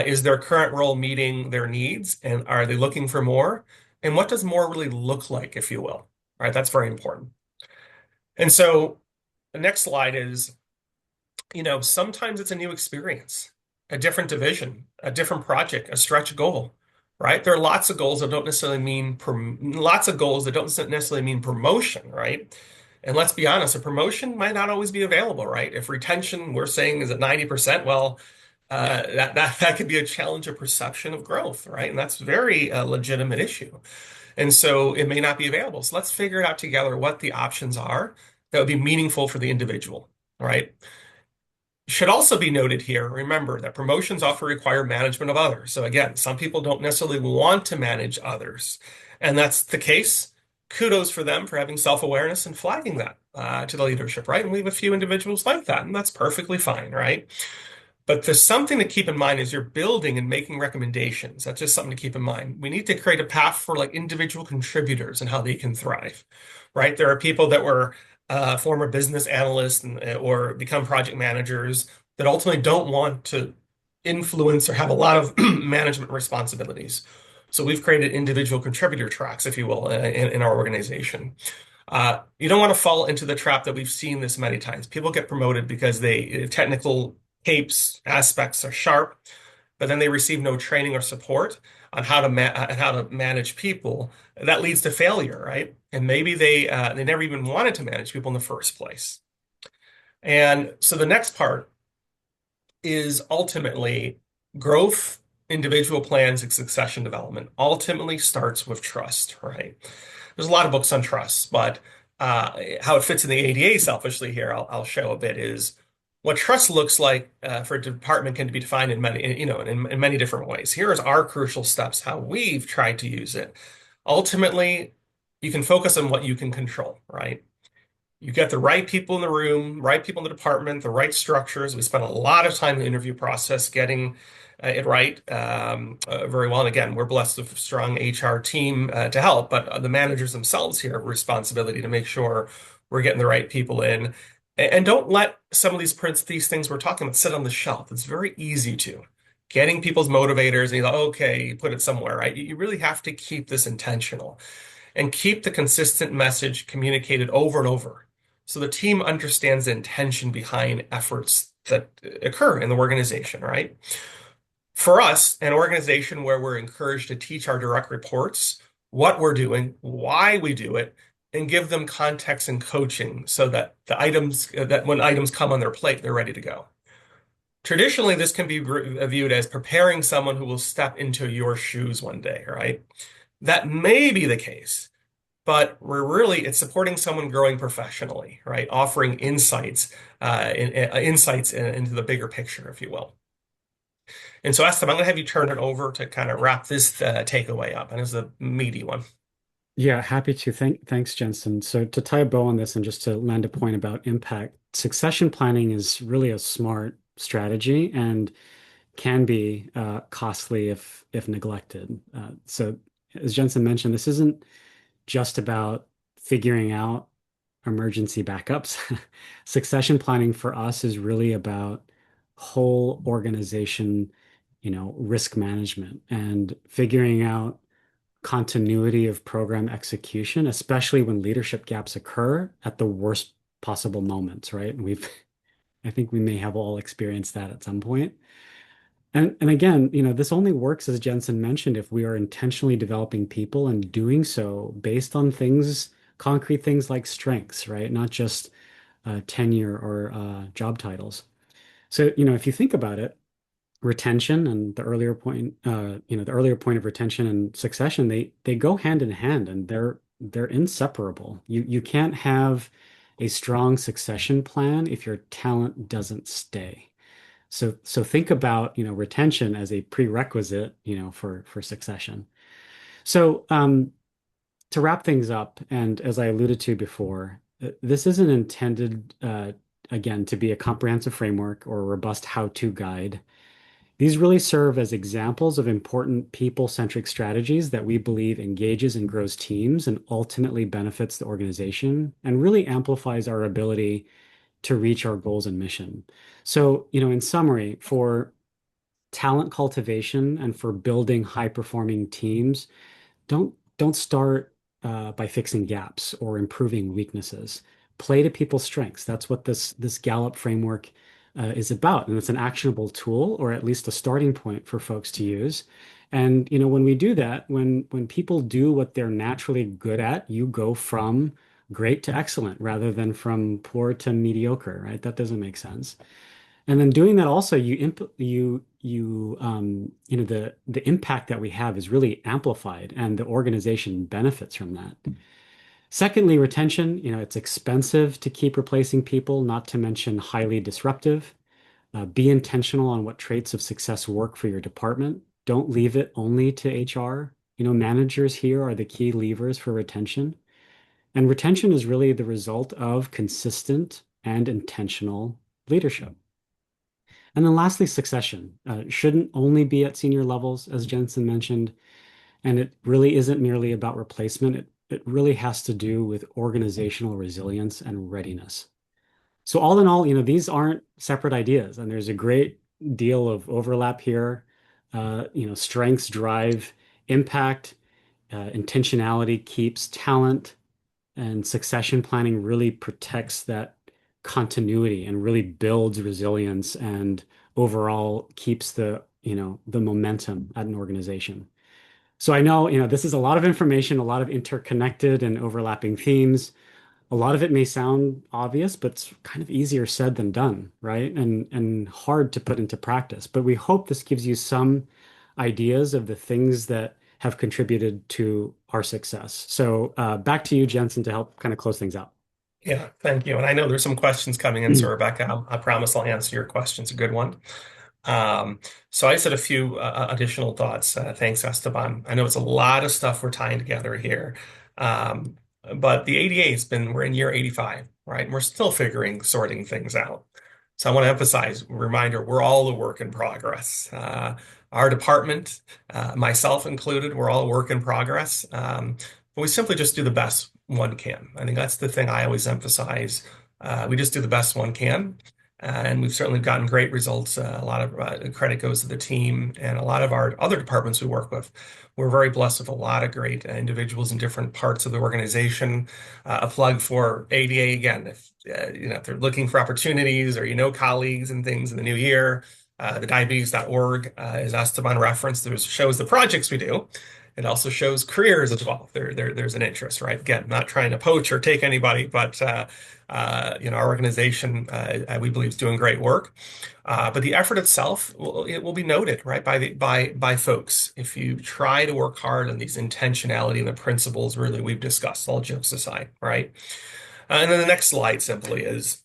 Is their current role meeting their needs, and are they looking for more? And what does more really look like, if you will? Right, that's very important. And so the next slide is, sometimes it's a new experience, a different division, a different project, a stretch goal, right? There are lots of goals that don't necessarily mean promotion, right? And let's be honest, a promotion might not always be available, right? If retention we're saying is at 90%, well, that could be a challenge of perception of growth, right? And that's very legitimate issue. And so it may not be available. So let's figure it out together what the options are that would be meaningful for the individual, right? Should also be noted here, remember that promotions often require management of others. So again, some people don't necessarily want to manage others. And that's the case. Kudos for them for having self-awareness and flagging that to the leadership, right? And we have a few individuals like that, and that's perfectly fine, right? But there's something to keep in mind as you're building and making recommendations. That's just something to keep in mind. We need to create a path for like individual contributors and how they can thrive, right? There are people that were former business analysts or become project managers that ultimately don't want to influence or have a lot of management responsibilities. So we've created individual contributor tracks, if you will, in our organization. You don't want to fall into the trap that we've seen this many times. People get promoted because technical capes aspects are sharp, but then they receive no training or support on how to manage people. That leads to failure, right? And maybe they never even wanted to manage people in the first place. And so the next part is ultimately growth, individual plans, and succession development. Ultimately starts with trust, right? There's a lot of books on trust, but how it fits in the ADA selfishly here, I'll show a bit is what trust looks like for a department can be defined in many different ways. Here is our crucial steps, how we've tried to use it. Ultimately, you can focus on what you can control, right? You get the right people in the room, right people in the department, the right structures. We spent a lot of time in the interview process getting it right very well. And again, we're blessed with a strong HR team to help, but the managers themselves here have a responsibility to make sure we're getting the right people in. And don't let some of these things we're talking about sit on the shelf. It's very easy to. Getting people's motivators and you're like, okay, you put it somewhere, right? You really have to keep this intentional and keep the consistent message communicated over and over so the team understands the intention behind efforts that occur in the organization, right? For us, an organization where we're encouraged to teach our direct reports what we're doing, why we do it, and give them context and coaching so that when items come on their plate, they're ready to go. Traditionally, this can be viewed as preparing someone who will step into your shoes one day, right? That may be the case, but it's supporting someone growing professionally, right? Offering insights into the bigger picture, if you will. And so, Esteban, I'm going to have you turn it over to kind of wrap this takeaway up, and it's a meaty one. Yeah, happy to. Thanks, Jensen. So to tie a bow on this and just to land a point about impact, succession planning is really a smart strategy and can be costly if neglected. So as Jensen mentioned, this isn't just about figuring out emergency backups. Succession planning for us is really about whole organization, risk management and figuring out continuity of program execution, especially when leadership gaps occur at the worst possible moments, right? And I think we may have all experienced that at some point. And again, this only works, as Jensen mentioned, if we are intentionally developing people and doing so based on concrete things like strengths, right? Not just tenure or job titles. So, if you think about it, retention and the earlier point of retention and succession, they go hand in hand and they're inseparable. You can't have a strong succession plan if your talent doesn't stay. So think about, retention as a prerequisite, for succession. So to wrap things up, and as I alluded to before, this isn't intended again to be a comprehensive framework or a robust how-to guide. These really serve as examples of important people-centric strategies that we believe engages and grows teams and ultimately benefits the organization and really amplifies our ability to reach our goals and mission. So, in summary, for talent cultivation and for building high-performing teams, don't start by fixing gaps or improving weaknesses. Play to people's strengths. That's what this Gallup framework is about, and it's an actionable tool, or at least a starting point for folks to use. And when we do that, when people do what they're naturally good at, you go from great to excellent rather than from poor to mediocre, right? That doesn't make sense. And then doing that also, the impact that we have is really amplified, and the organization benefits from that. Secondly, retention, it's expensive to keep replacing people, not to mention highly disruptive. Be intentional on what traits of success work for your department. Don't leave it only to HR. Managers here are the key levers for retention. And retention is really the result of consistent and intentional leadership. And then lastly, succession shouldn't only be at senior levels, as Jensen mentioned. And it really isn't merely about replacement. It really has to do with organizational resilience and readiness. So all in all, these aren't separate ideas, and there's a great deal of overlap here. Strengths drive impact, intentionality keeps talent, and succession planning really protects that continuity and really builds resilience and overall keeps the momentum at an organization. So I know, this is a lot of information, a lot of interconnected and overlapping themes. A lot of it may sound obvious, but it's kind of easier said than done, right? And hard to put into practice. But we hope this gives you some ideas of the things that have contributed to our success. So back to you, Jensen, to help kind of close things out. Yeah, thank you. And I know there's some questions coming in, so Rebecca, I promise I'll answer your questions. A good one. So I just had a few additional thoughts. Thanks, Esteban. I know it's a lot of stuff we're tying together here. But the ADA we're in year 85, right? And we're still sorting things out. So I want to emphasize, reminder, we're all a work in progress. Our department, myself included, we're all a work in progress. But we simply just do the best one can. I think that's the thing I always emphasize. We just do the best one can. And we've certainly gotten great results. A lot of credit goes to the team and a lot of our other departments we work with. We're very blessed with a lot of great individuals in different parts of the organization. A plug for ADA again, if they're looking for opportunities or colleagues and things in the new year, the diabetes.org, as Esteban referenced, shows the projects we do. It also shows careers as well. There's an interest, right? Again, not trying to poach or take anybody, but our organization, we believe, is doing great work. But the effort itself, it will be noted, right, by folks. If you try to work hard on these intentionality and the principles, really, we've discussed, all jokes aside, right? And then the next slide simply is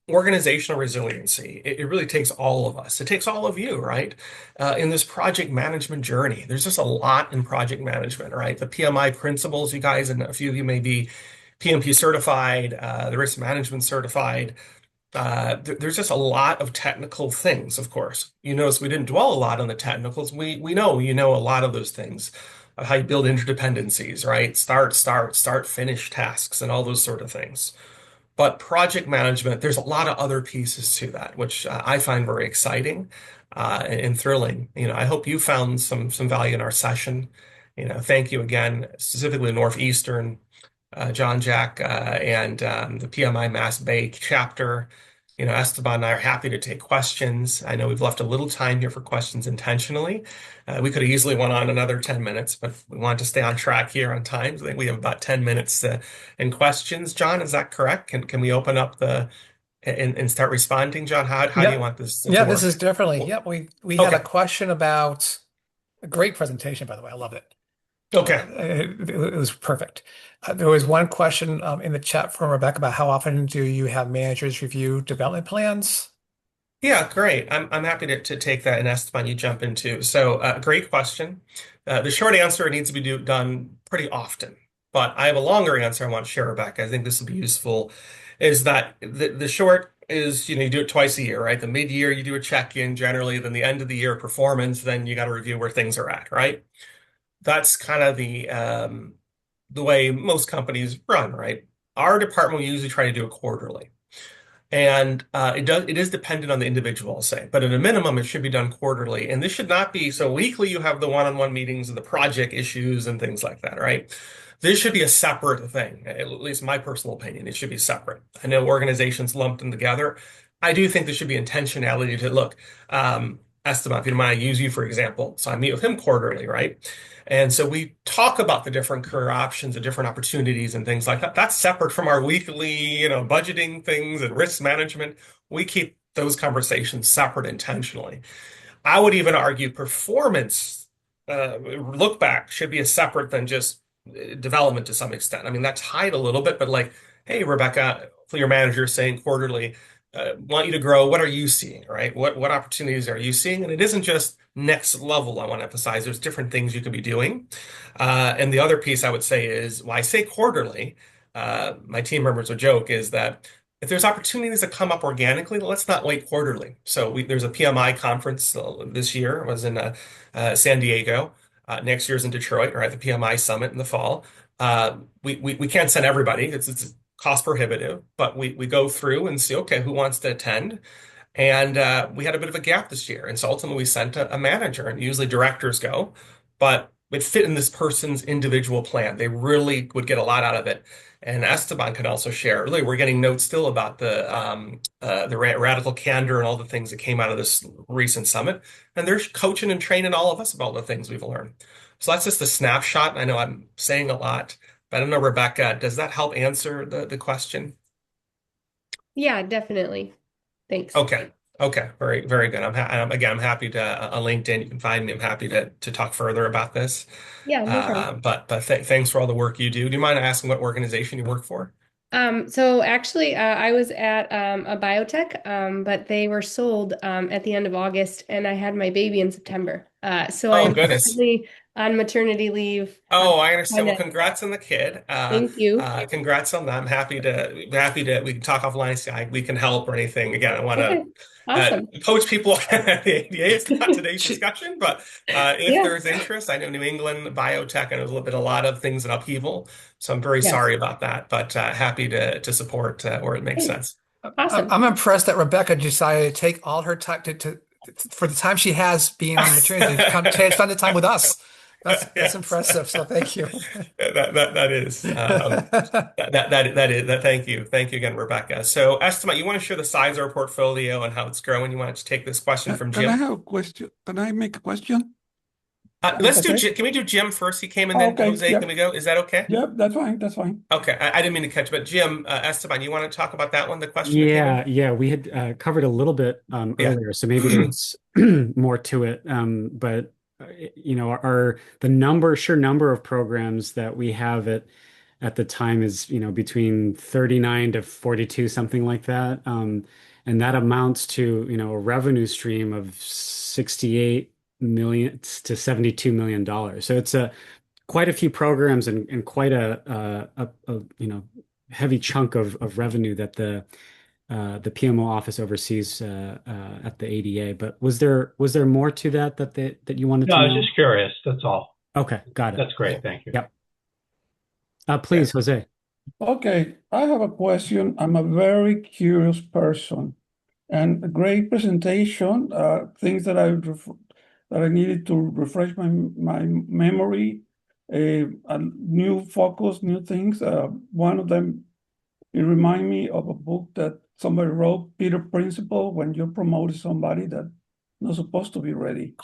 organizational resiliency. It really takes all of us. It takes all of you, right? In this project management journey. There's just a lot in project management, right? The PMI principles, you guys, and a few of you may be PMP certified, the risk management certified. There's just a lot of technical things, of course. You notice we didn't dwell a lot on the technicals. We know a lot of those things, how you build interdependencies, right? Start, finish tasks, and all those sort of things. But project management, there's a lot of other pieces to that, which I find very exciting and thrilling. I hope you found some value in our session. Thank you again, specifically Northeastern, John Jack, and the PMI Mass Bay chapter. Esteban and I are happy to take questions. I know we've left a little time here for questions intentionally. We could have easily went on another 10 minutes, but we want to stay on track here on time. So I think we have about 10 minutes in questions. John, is that correct? Can we open up and start responding, John? How do you Yep. want this to Yeah, this work? is definitely. Well, Yep, we had a okay. question about a great presentation, by the way. I loved it. Okay. It was perfect. There was one question in the chat from Rebecca about how often do you have managers review development plans? Yeah, great. I'm happy to take that, and Esteban, you jump into. So, great question. The short answer, it needs to be done pretty often, but I have a longer answer I want to share, Rebecca. I think this will be useful. Is that the short is, you do it twice a year, right? The mid-year you do a check-in generally, then the end of the year performance, then you got to review where things are at, right? That's kind of the way most companies run, right? Our department will usually try to do it quarterly. And it is dependent on the individual, I'll say, but at a minimum, it should be done quarterly. And this should not be so weekly. You have the one-on-one meetings and the project issues and things like that, right? This should be a separate thing. At least my personal opinion, it should be separate. I know organizations lump them together. I do think there should be intentionality to look. Esteban, if you don't mind, I use you for example. So I meet with him quarterly, right? And so we talk about the different career options, the different opportunities and things like that. That's separate from our weekly, budgeting things and risk management. We keep those conversations separate intentionally. I would even argue performance look back should be as separate than just development to some extent. I mean, that's tied a little bit, but like, hey, Rebecca, for your manager saying quarterly, want you to grow. What are you seeing, right? What opportunities are you seeing? And it isn't just next level. I want to emphasize there's different things you can be doing. And the other piece I would say is, why I say quarterly, my team members will joke is that if there's opportunities that come up organically, let's not wait quarterly. So there's a PMI conference this year. It was in San Diego. Next year's in Detroit, right? The PMI summit in the fall. We can't send everybody. It's cost prohibitive, but we go through and see, okay, who wants to attend? And we had a bit of a gap this year. And so ultimately we sent a manager, and usually directors go, but it fit in this person's individual plan. They really would get a lot out of it. And Esteban could also share. Really, we're getting notes still about the radical candor and all the things that came out of this recent summit. And they're coaching and training all of us about the things we've learned. So that's just a snapshot. I know I'm saying a lot, but I don't know, Rebecca, does that help answer the question? Yeah, definitely. Thanks. Okay. Okay. Very, very good. I'm happy to on LinkedIn. You can find me. I'm happy to talk further about this. Yeah, no problem. But thanks for all the work you do. Do you mind asking what organization you work for? So actually, I was at a biotech, but they were sold at the end of August, and I had my baby in September. So Oh, I'm goodness. currently on maternity leave. Oh, I understand. Well, Kinda- congrats on the kid. Thank you. Congrats on that. I'm happy to, we can talk offline, see how we can help or anything. Again, I want Okay, to awesome. coach people at the ADA. It's not today's discussion, but if Yeah, there's interest, I know New England biotech, and there's a lot of things in upheaval. So I'm very yes. sorry about that, but happy to support where it makes Hey, sense. awesome. I'm impressed that Rebecca decided to take all her time for the time she has being on maternity to spend the time with us. That's Yes. impressive. So thank you. That is that is that. Thank you again, Rebecca. So Esteban, you want to share the size of our portfolio and how it's growing? You want to take this question from Can I Jim? have a question? Can I make a question? Let's do Okay. Can we do Jim first? He came and then Okay. Jose. Yep. Can we go? Is that okay? Yep. That's fine. That's fine. Okay, I didn't mean to catch, but Jim, Esteban, you want to talk about that one? The question that came in. Yeah, we had covered a little bit Yeah. earlier, so maybe there's more to it. But the sheer number of programs that we have at the time is between 39 to 42, something like that, and that amounts to a revenue stream of 68 million to 72 million dollars. So it's quite a few programs and quite a heavy chunk of revenue that the PMO office oversees at the ADA. But was there more to that you wanted No, to I was know? just curious. That's all. Okay, got it. That's great. Thank you. Yep. Please, Jose. Okay. I have a question. I'm a very curious person, and a great presentation. Things that I needed to refresh my memory. a new focus, new things. One of them, it reminds me of a book that somebody wrote, Peter Principle, when you promote somebody that not supposed to be ready.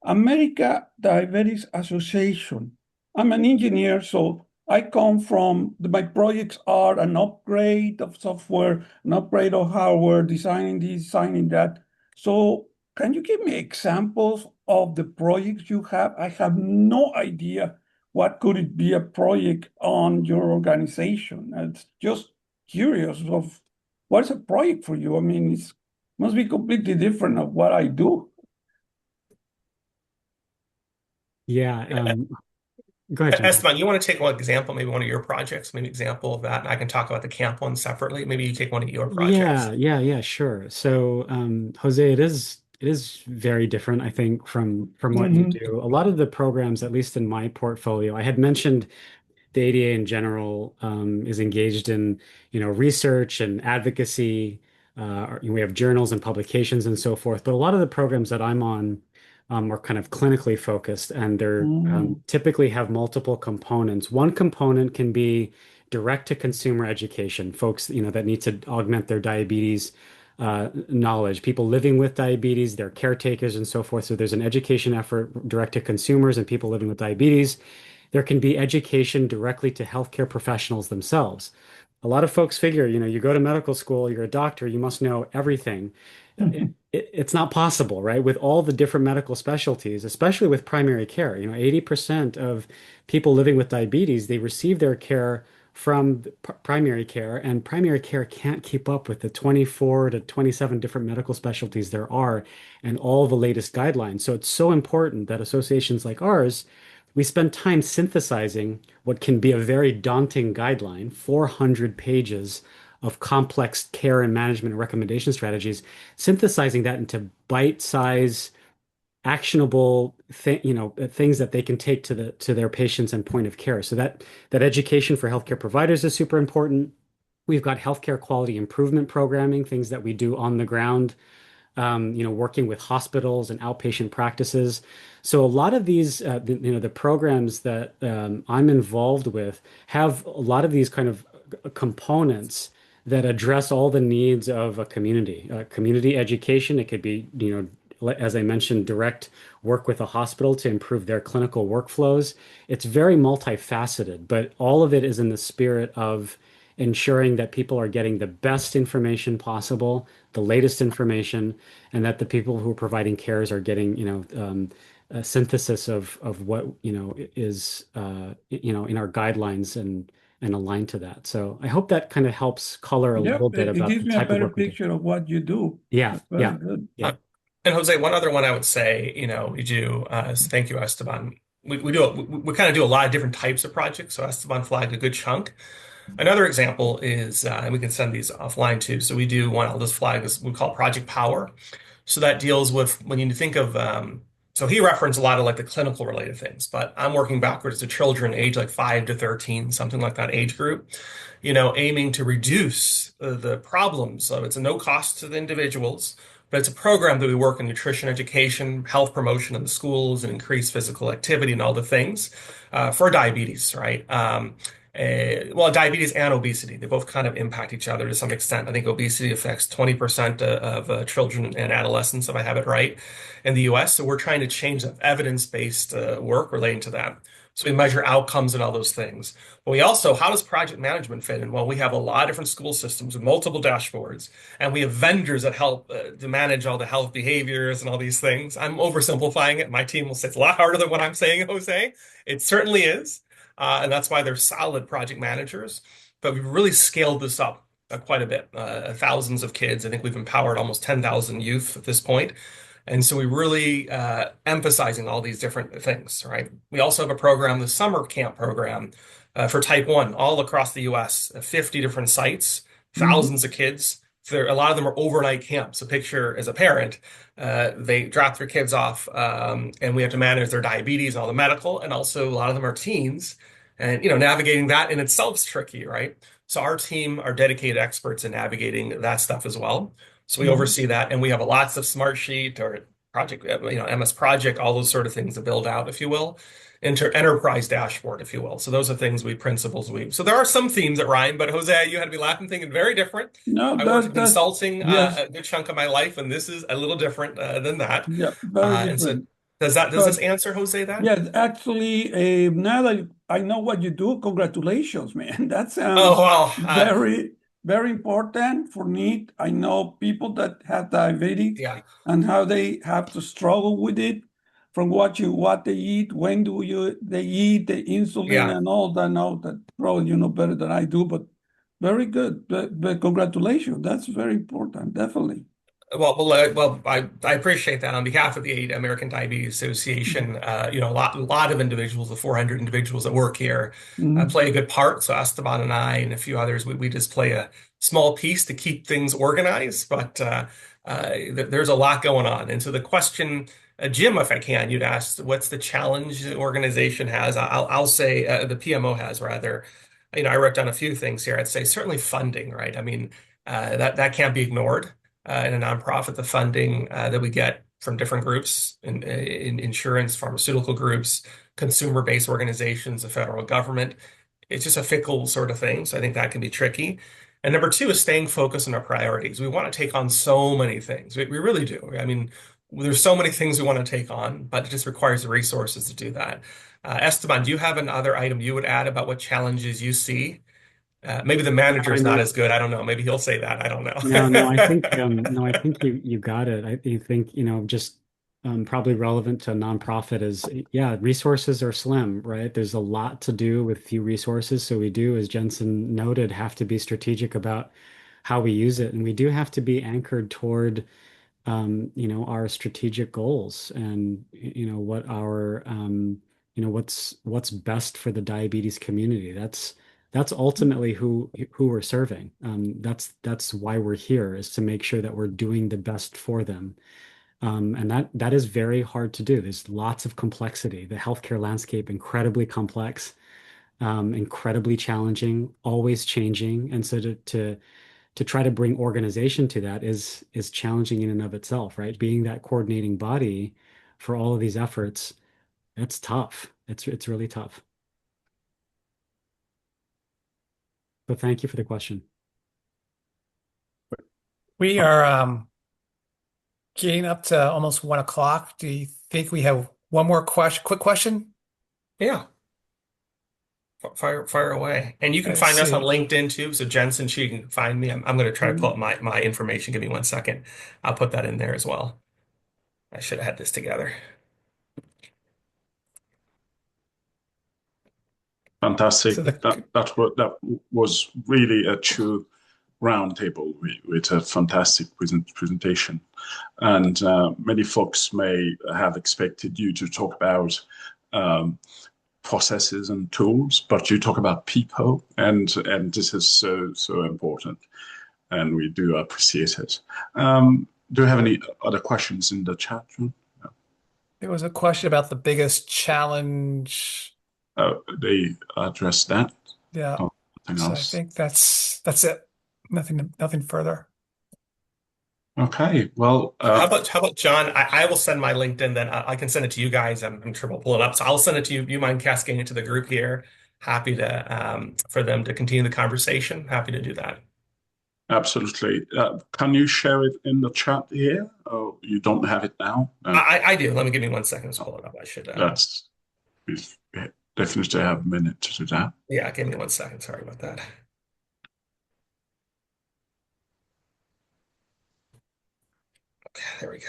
America Diabetes Association. I'm an engineer, so I come from, my projects are an upgrade of software, an upgrade of hardware, designing this, designing that. So can you give me examples of the projects you have? I have no idea what could it be a project on your organization. It's just curious of what's a project for you? I mean, it must be completely different of what I do. Yeah. Go ahead, Jensen. Esteban, you want to take one example, maybe one of your projects, maybe example of that, and I can talk about the camp one separately. Maybe you take one of your projects. Yeah, sure. So, Jose, it is very different, I think, from what you Mhm. do. A lot of the programs, at least in my portfolio, I had mentioned the ADA in general is engaged in, research and advocacy. We have journals and publications and so forth. But a lot of the programs that I'm on are kind of clinically focused, and they're Mm. typically have multiple components. One component can be direct to consumer education, folks, that need to augment their diabetes knowledge, people living with diabetes, their caretakers, and so forth. So there's an education effort direct to consumers and people living with diabetes. There can be education directly to healthcare professionals themselves. A lot of folks figure, you go to medical school, you're a doctor, you must know everything. It's not possible, right? With all the different medical specialties, especially with primary care, 80% of people living with diabetes, they receive their care from primary care, and primary care can't keep up with the 24 to 27 different medical specialties there are and all the latest guidelines. So it's so important that associations like ours, we spend time synthesizing what can be a very daunting guideline, 400 pages of complex care and management and recommendation strategies, synthesizing that into bite-size, actionable things that they can take to their patients and point of care. So that education for healthcare providers is super important. We've got healthcare quality improvement programming, things that we do on the ground, working with hospitals and outpatient practices. So a lot of these, the programs that I'm involved with have a lot of these kind of components that address all the needs of a community. Community education, it could be, as I mentioned, direct work with a hospital to improve their clinical workflows. It's very multifaceted, but all of it is in the spirit of ensuring that people are getting the best information possible, the latest information, and that the people who are providing cares are getting, a synthesis of what, is, in our guidelines and aligned to that. So I hope that kind of helps color a little Yep, bit it about gives the me a type of better work we do. picture of what you do. Yeah, That's very yeah, good. yeah. And Jose, one other one I would say, we do, thank you, Esteban. We kind of do a lot of different types of projects. So Esteban flagged a good chunk. Another example is, and we can send these offline too. So we do one, I'll just flag this, we call Project Power. So that deals with when you think of, so he referenced a lot of like the clinical related things, but I'm working backwards to children age like 5 to 13, something like that age group, aiming to reduce the problems. So it's a no cost to the individuals, but it's a program that we work in nutrition education, health promotion in the schools, and increase physical activity and all the things for diabetes, right? Well, diabetes and obesity, they both kind of impact each other to some extent. I think obesity affects 20% of children and adolescents, if I have it right, in the US. So we're trying to change that evidence-based work relating to that. So we measure outcomes and all those things. But we also, how does project management fit in? Well, we have a lot of different school systems with multiple dashboards, and we have vendors that help to manage all the health behaviors and all these things. I'm oversimplifying it. My team will say it's a lot harder than what I'm saying, Jose. It certainly is. And that's why they're solid project managers. But we've really scaled this up quite a bit. Thousands of kids. I think we've empowered almost 10,000 youth at this point. And so we really emphasizing all these different things, right? We also have a program, the summer camp program for type 1 all across the US, 50 different sites, Mhm. thousands of kids. A lot of them are overnight camps. So picture as a parent, they drop their kids off, and we have to manage their diabetes and all the medical, and also a lot of them are teens, and navigating that in itself is tricky, right? So our team are dedicated experts in navigating that stuff as well. So we Mhm. oversee that, and we have a lots of smart sheet or project, MS Project, all those sort of things to build out, if you will, enterprise dashboard, if you will. So those are things principles we. So there are some themes that rhyme, but Jose, you had to be laughing, thinking very different. No, I worked in that consulting yes, a good chunk of my life, and this is a little different than that. yeah, very And so different. does But this answer, Jose, that? yes, actually, now that I know what you do, congratulations, man. That Oh, sounds well, very, very important for need. I know people that have diabetes yeah. and how they have to struggle with it from what they eat, when they eat the insulin Yeah. and all that. Know that probably you know better than I do, but very good. But congratulations. That's very important, definitely. I appreciate that on behalf of the American Diabetes Association. A lot of individuals, the 400 individuals that work here, Mhm. play a good part. So Esteban and I and a few others, we just play a small piece to keep things organized. But there's a lot going on. And so the question, Jim, if I can, you'd asked, what's the challenge the organization has? I'll say the PMO has rather. I wrote down a few things here. I'd say certainly funding, right? I mean, that can't be ignored in a nonprofit, the funding that we get from different groups in insurance, pharmaceutical groups, consumer-based organizations, the federal government. It's just a fickle sort of thing. So I think that can be tricky. And number two is staying focused on our priorities. We want to take on so many things. We really do. I mean, there's so many things we want to take on, but it just requires the resources to do that. Esteban, do you have another item you would add about what challenges you see? Maybe the manager's not as good. I don't know. Maybe he'll say that. I don't No, I think know. no, I think you got it. I think, just probably relevant to a nonprofit is, yeah, resources are slim, right? There's a lot to do with few resources. So we do, as Jensen noted, have to be strategic about how we use it. And we do have to be anchored toward our strategic goals and, what our, what's best for the diabetes community. That's ultimately who we're serving. That's why we're here, is to make sure that we're doing the best for them. And that is very hard to do. There's lots of complexity. The healthcare landscape, incredibly complex, incredibly challenging, always changing. And so to try to bring organization to that is challenging in and of itself, right? Being that coordinating body for all of these efforts, it's tough. It's really tough. But thank you for the question. We are getting up to almost 1 o'clock. Do you think we have one more quick question? Yeah, fire away. And you can Let's find us on see. LinkedIn too. So Jensen, she can find me. I'm going to try to pull up my information. Give me 1 second. I'll put that in there as well. I should have had this together. Fantastic. So That was really a true roundtable with a fantastic presentation. And many folks may have expected you to talk about processes and tools, but you talk about people, and this is so important, and we do appreciate it. Do you have any other questions in the chat room? there was a question about the biggest challenge. They addressed that. Yeah. Oh, nothing So I else. think that's it. Nothing further. Okay. Well, How about John? I will send my LinkedIn, then I can send it to you guys. I'm sure we'll pull it up. So I'll send it to you. You mind cascading it to the group here? Happy to for them to continue the conversation. Happy to do that. absolutely. Can you share it in the chat here? Oh, you don't have it now? I do. Give me 1 second to pull it up. I should. We definitely have a minute to do that. Yeah, give me 1 second. Sorry about that. Okay, there we go.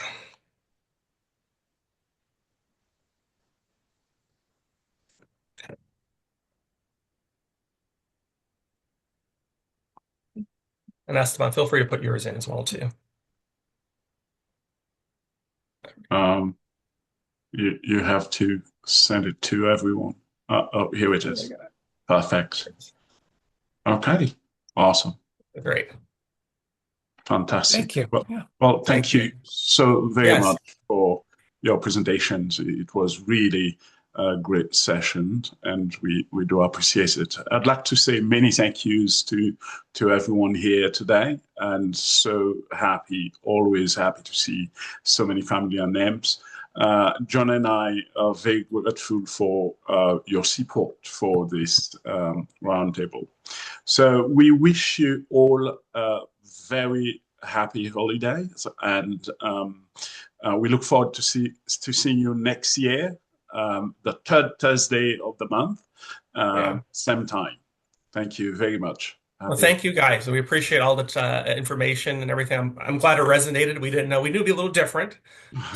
And Esteban, feel free to put yours in as well too. You have to send it to everyone. Oh, here it is. Perfect. Okay. Awesome. Great. Fantastic. Thank you. Well, Yeah. well, thank you so very Yes. much for your presentations. It was really great session, and we do appreciate it. I'd like to say many thank yous to everyone here today, and so happy, always happy to see so many familiar names. John and I are very grateful for your support for this roundtable. So we wish you all very happy holidays, and we look forward to seeing you next year, the third Thursday of the month, same time. Thank you very much. Well, thank you guys. We appreciate all the information and everything. I'm glad it resonated. We didn't know. We knew it'd be a little different.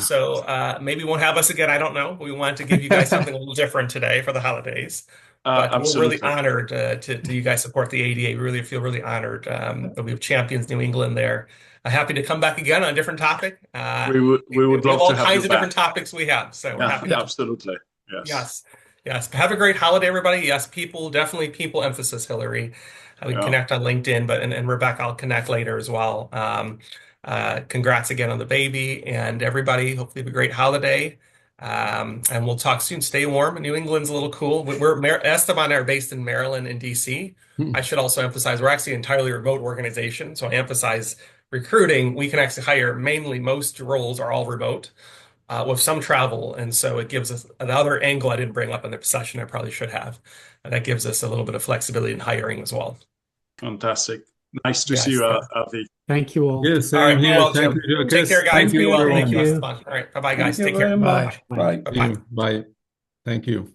So maybe won't have us again. I don't know. We wanted to give you guys something a little different today for the holidays. But we're really honored to you guys support the ADA. We really feel really honored that we have champions New England there. Happy to come back again on a different topic. We would love all to have kinds you of back. different topics we have. So we're happy to. Absolutely. Yes. Have a great holiday, everybody. Yes, definitely people emphasis, Hillary. We connect on LinkedIn, and Rebecca, I'll connect later as well. Congrats again on the baby, and everybody. Hopefully, have a great holiday. And we'll talk soon. Stay warm. New England's a little cool. Esteban and I are based in Maryland and DC. I should also emphasize we're actually an entirely remote organization. So I emphasize recruiting. We can actually hire most roles are all remote with some travel. And so it gives us another angle I didn't bring up in the session I probably should have. And that gives us a little bit of flexibility in hiring as well. Fantastic. Nice to see you, Avi. Thank you all. Yes, All right, here. well, Thank Jim. you, Take care, guys. Thank Be you, well. everyone. Thank you, Esteban. All right, bye-bye, guys. Thank you Take care. very much. Bye. Bye. Bye. Thank you.